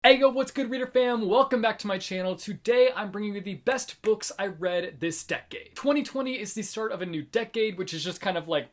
Hey yo, what's good reader fam? Welcome back to my channel. Today I'm bringing you the best books I read this decade. 2020 is the start of a new decade, which is just kind of like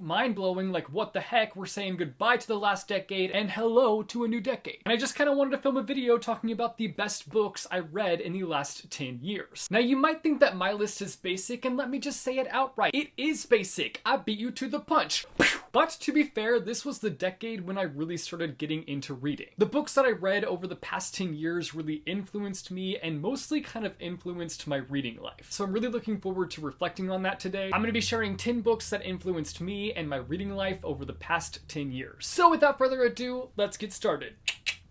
mind-blowing, like what the heck, we're saying goodbye to the last decade and hello to a new decade. And I just kind of wanted to film a video talking about the best books I read in the last 10 years. Now you might think that my list is basic, and let me just say it outright. It is basic. I beat you to the punch. But to be fair, this was the decade when I really started getting into reading. The books that I read over the past 10 years really influenced me and mostly kind of influenced my reading life. So I'm really looking forward to reflecting on that today. I'm going to be sharing 10 books that influenced me and my reading life over the past 10 years. So without further ado, let's get started.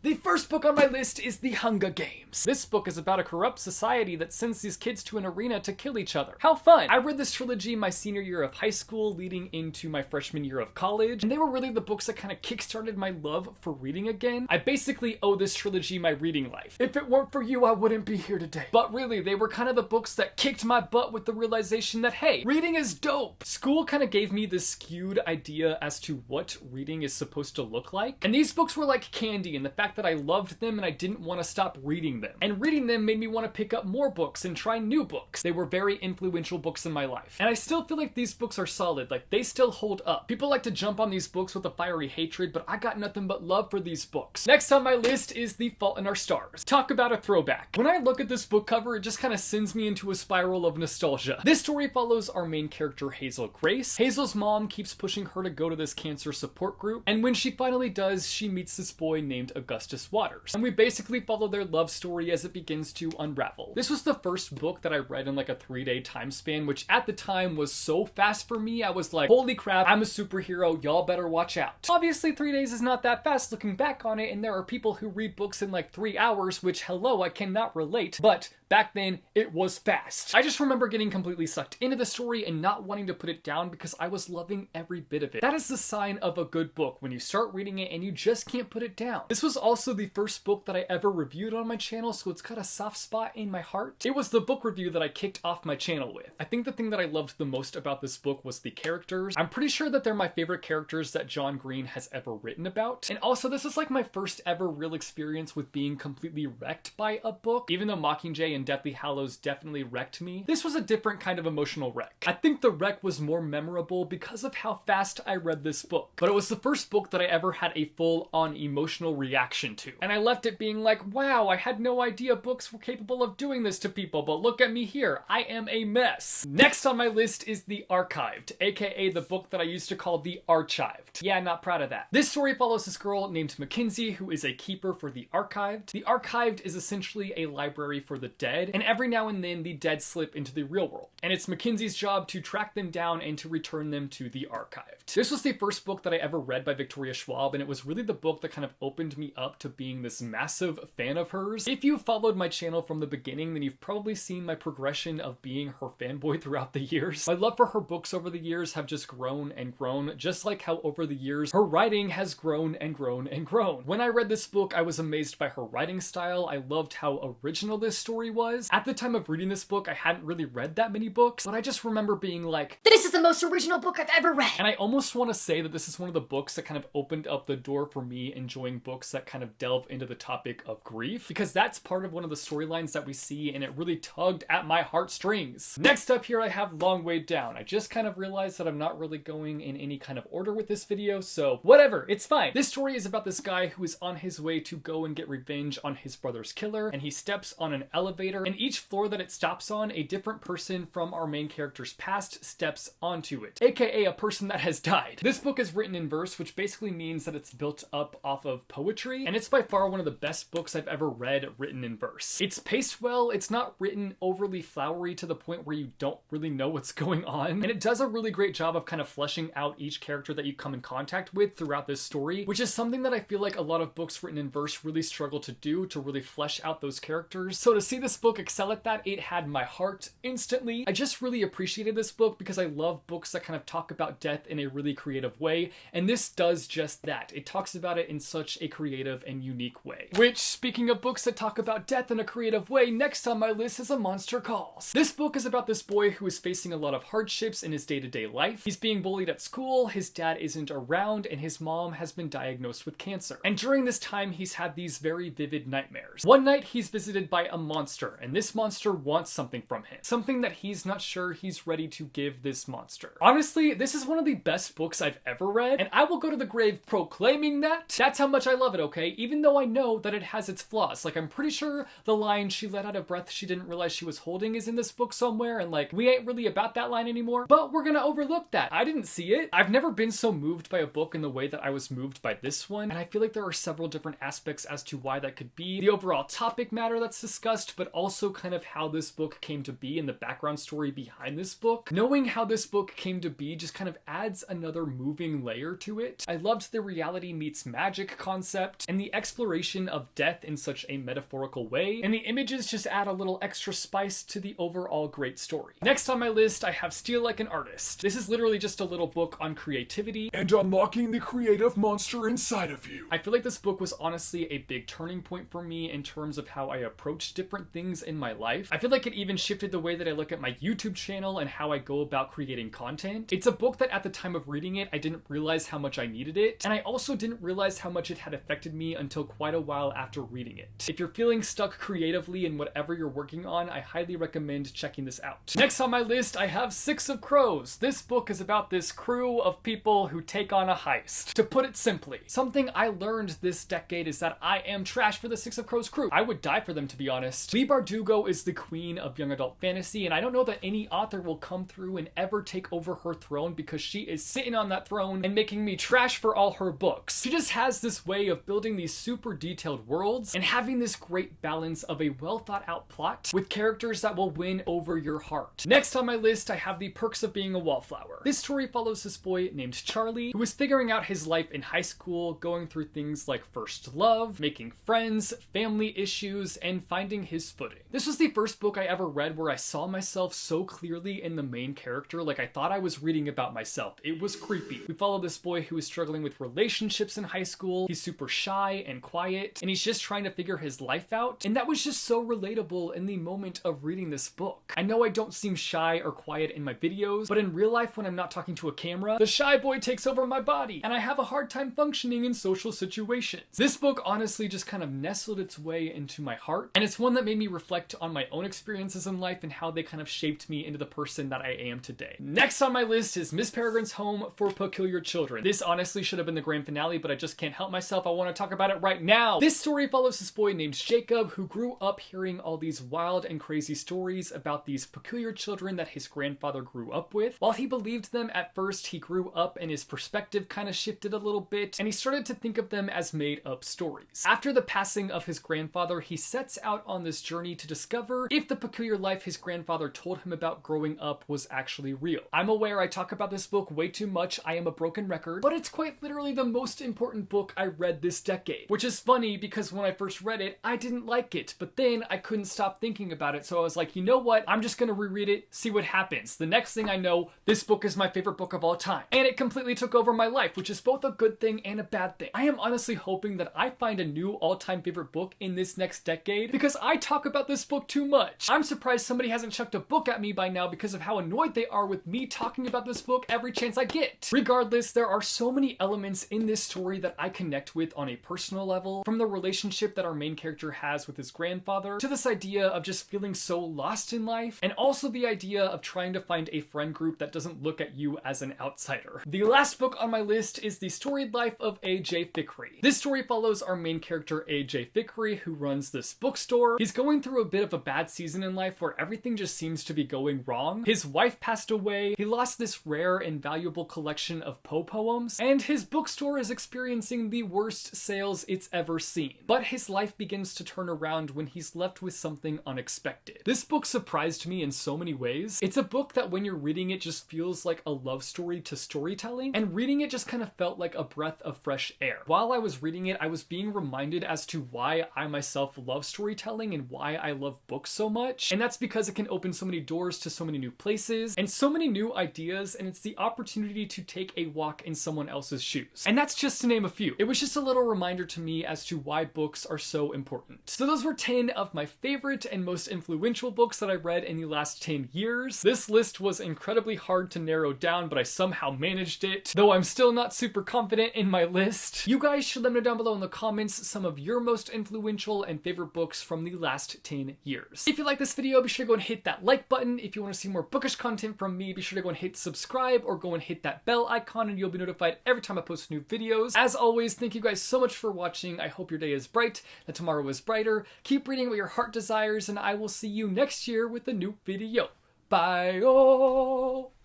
The first book on my list is The Hunger Games. This book is about a corrupt society that sends these kids to an arena to kill each other. How fun! I read this trilogy my senior year of high school leading into my freshman year of college, and they were really the books that kind of kickstarted my love for reading again. I basically owe this trilogy my reading life. If it weren't for you, I wouldn't be here today. But really, they were kind of the books that kicked my butt with the realization that, hey, reading is dope! School kind of gave me this skewed idea as to what reading is supposed to look like, and these books were like candy in the fact that I loved them and I didn't want to stop reading them. And reading them made me want to pick up more books and try new books. They were very influential books in my life. And I still feel like these books are solid, like they still hold up. People like to jump on these books with a fiery hatred, but I got nothing but love for these books. Next on my list is The Fault in Our Stars. Talk about a throwback. When I look at this book cover, it just kind of sends me into a spiral of nostalgia. This story follows our main character Hazel Grace. Hazel's mom keeps pushing her to go to this cancer support group, and when she finally does, she meets this boy named Augustus Waters. And we basically follow their love story as it begins to unravel. This was the first book that I read in like a 3-day time span, which at the time was so fast for me. I was like, holy crap, I'm a superhero, y'all better watch out. Obviously 3 days is not that fast looking back on it, and there are people who read books in like 3 hours, which hello, I cannot relate, but back then it was fast. I just remember getting completely sucked into the story and not wanting to put it down because I was loving every bit of it. That is the sign of a good book, when you start reading it and you just can't put it down. This was also the first book that I ever reviewed on my channel, so it's got a soft spot in my heart. It was the book review that I kicked off my channel with. I think the thing that I loved the most about this book was the characters. I'm pretty sure that they're my favorite characters that John Green has ever written about. And also this is like my first ever real experience with being completely wrecked by a book. Even though Mockingjay and Deathly Hallows definitely wrecked me, this was a different kind of emotional wreck. I think the wreck was more memorable because of how fast I read this book. But it was the first book that I ever had a full-on emotional reaction to. And I left it being like, wow, I had no idea books were capable of doing this to people, but look at me here, I am a mess. Next on my list is The Archived, aka the book that I used to call The Archived. Yeah, I'm not proud of that. This story follows this girl named Mackenzie, who is a keeper for The Archived. The Archived is essentially a library for the dead, and every now and then the dead slip into the real world. And it's Mackenzie's job to track them down and to return them to The Archived. This was the first book that I ever read by Victoria Schwab, and it was really the book that kind of opened me up to being this massive fan of hers. If you've followed my channel from the beginning, then you've probably seen my progression of being her fanboy throughout the years. My love for her books over the years have just grown and grown, just like how over the years her writing has grown and grown and grown. When I read this book, I was amazed by her writing style. I loved how original this story was. At the time of reading this book, I hadn't really read that many books, but I just remember being like, this is the most original book I've ever read! And I almost want to say that this is one of the books that kind of opened up the door for me enjoying books that kind of delve into the topic of grief, because that's part of one of the storylines that we see, and it really tugged at my heartstrings. Next up here I have Long Way Down. I just kind of realized that I'm not really going in any kind of order with this video, so whatever, it's fine. This story is about this guy who is on his way to go and get revenge on his brother's killer, and he steps on an elevator, and each floor that it stops on, a different person from our main character's past steps onto it, aka a person that has died. This book is written in verse, which basically means that it's built up off of poetry, and it's by far one of the best books I've ever read written in verse. It's paced well, it's not written overly flowery to the point where you don't really know what's going on, and it does a really great job of kind of fleshing out each character that you come in contact with throughout this story, which is something that I feel like a lot of books written in verse really struggle to do, to really flesh out those characters. So to see this book excel at that, it had my heart instantly. I just really appreciated this book because I love books that kind of talk about death in a really creative way, and this does just that. It talks about it in such a creative creative and unique way. Which, speaking of books that talk about death in a creative way, next on my list is A Monster Calls. This book is about this boy who is facing a lot of hardships in his day-to-day life. He's being bullied at school, his dad isn't around, and his mom has been diagnosed with cancer. And during this time, he's had these very vivid nightmares. One night, he's visited by a monster, and this monster wants something from him. Something that he's not sure he's ready to give this monster. Honestly, this is one of the best books I've ever read, and I will go to the grave proclaiming that. That's how much I love it, okay? Even though I know that it has its flaws. Like, I'm pretty sure the line, "She let out a breath she didn't realize she was holding," is in this book somewhere, and like, we ain't really about that line anymore, but we're gonna overlook that. I didn't see it. I've never been so moved by a book in the way that I was moved by this one, and I feel like there are several different aspects as to why that could be. The overall topic matter that's discussed, but also kind of how this book came to be and the background story behind this book. Knowing how this book came to be just kind of adds another moving layer to it. I loved the reality meets magic concept and the exploration of death in such a metaphorical way, and the images just add a little extra spice to the overall great story. Next on my list, I have Steal Like an Artist. This is literally just a little book on creativity and unlocking the creative monster inside of you. I feel like this book was honestly a big turning point for me in terms of how I approach different things in my life. I feel like it even shifted the way that I look at my YouTube channel and how I go about creating content. It's a book that at the time of reading it, I didn't realize how much I needed it, and I also didn't realize how much it had affected me until quite a while after reading it. If you're feeling stuck creatively in whatever you're working on, I highly recommend checking this out. Next on my list, I have Six of Crows. This book is about this crew of people who take on a heist. To put it simply, something I learned this decade is that I am trash for the Six of Crows crew. I would die for them, to be honest. Leigh Bardugo is the queen of young adult fantasy, and I don't know that any author will come through and ever take over her throne because she is sitting on that throne and making me trash for all her books. She just has this way of building these super detailed worlds and having this great balance of a well thought out plot with characters that will win over your heart. Next on my list, I have The Perks of Being a Wallflower. This story follows this boy named Charlie who is figuring out his life in high school, going through things like first love, making friends, family issues, and finding his footing. This was the first book I ever read where I saw myself so clearly in the main character, like I thought I was reading about myself. It was creepy. We follow this boy who is struggling with relationships in high school. He's super shy and quiet, and he's just trying to figure his life out, and that was just so relatable in the moment of reading this book. I know I don't seem shy or quiet in my videos, but in real life when I'm not talking to a camera, the shy boy takes over my body, and I have a hard time functioning in social situations. This book honestly just kind of nestled its way into my heart, and it's one that made me reflect on my own experiences in life and how they kind of shaped me into the person that I am today. Next on my list is Miss Peregrine's Home for Peculiar Children. This honestly should have been the grand finale, but I just can't help myself. I want to talk about it right now. This story follows this boy named Jacob who grew up hearing all these wild and crazy stories about these peculiar children that his grandfather grew up with. While he believed them at first, he grew up and his perspective kind of shifted a little bit, and he started to think of them as made-up stories. After the passing of his grandfather, he sets out on this journey to discover if the peculiar life his grandfather told him about growing up was actually real. I'm aware I talk about this book way too much. I am a broken record, but it's quite literally the most important book I read this decade, which is funny because when I first read it, I didn't like it, but then I couldn't stop thinking about it, so I was like, you know what? I'm just gonna reread it, see what happens. The next thing I know, this book is my favorite book of all time, and it completely took over my life, which is both a good thing and a bad thing. I am honestly hoping that I find a new all-time favorite book in this next decade because I talk about this book too much. I'm surprised somebody hasn't chucked a book at me by now because of how annoyed they are with me talking about this book every chance I get. Regardless, there are so many elements in this story that I connect with on a personal level, from the relationship that our main character has with his grandfather to this idea of just feeling so lost in life, and also the idea of trying to find a friend group that doesn't look at you as an outsider. The last book on my list is The Storied Life of A.J. Fikry. This story follows our main character A.J. Fikry, who runs this bookstore. He's going through a bit of a bad season in life where everything just seems to be going wrong. His wife passed away, he lost this rare and valuable collection of Poe poems, and his bookstore is experiencing the worst sales it's ever seen. But his life begins to turn around when he's left with something unexpected. This book surprised me in so many ways. It's a book that when you're reading it just feels like a love story to storytelling, and reading it just kind of felt like a breath of fresh air. While I was reading it, I was being reminded as to why I myself love storytelling and why I love books so much, and that's because it can open so many doors to so many new places and so many new ideas, and it's the opportunity to take a walk in someone else's shoes. And that's just to name a few. It was just a little reminder to me as to why books are so important. So those were 10 of my favorite and most influential books that I read in the last 10 years. This list was incredibly hard to narrow down, but I somehow managed it, though I'm still not super confident in my list. You guys should let me know down below in the comments some of your most influential and favorite books from the last 10 years. If you like this video, be sure to go and hit that like button. If you want to see more bookish content from me, be sure to go and hit subscribe or go and hit that bell icon and you'll be notified every time I post new videos. As always, thank you guys so much for watching. I hope your day is bright, that tomorrow is brighter. Keep reading what your heart desires, and I will see you next year with a new video. Bye. -oh.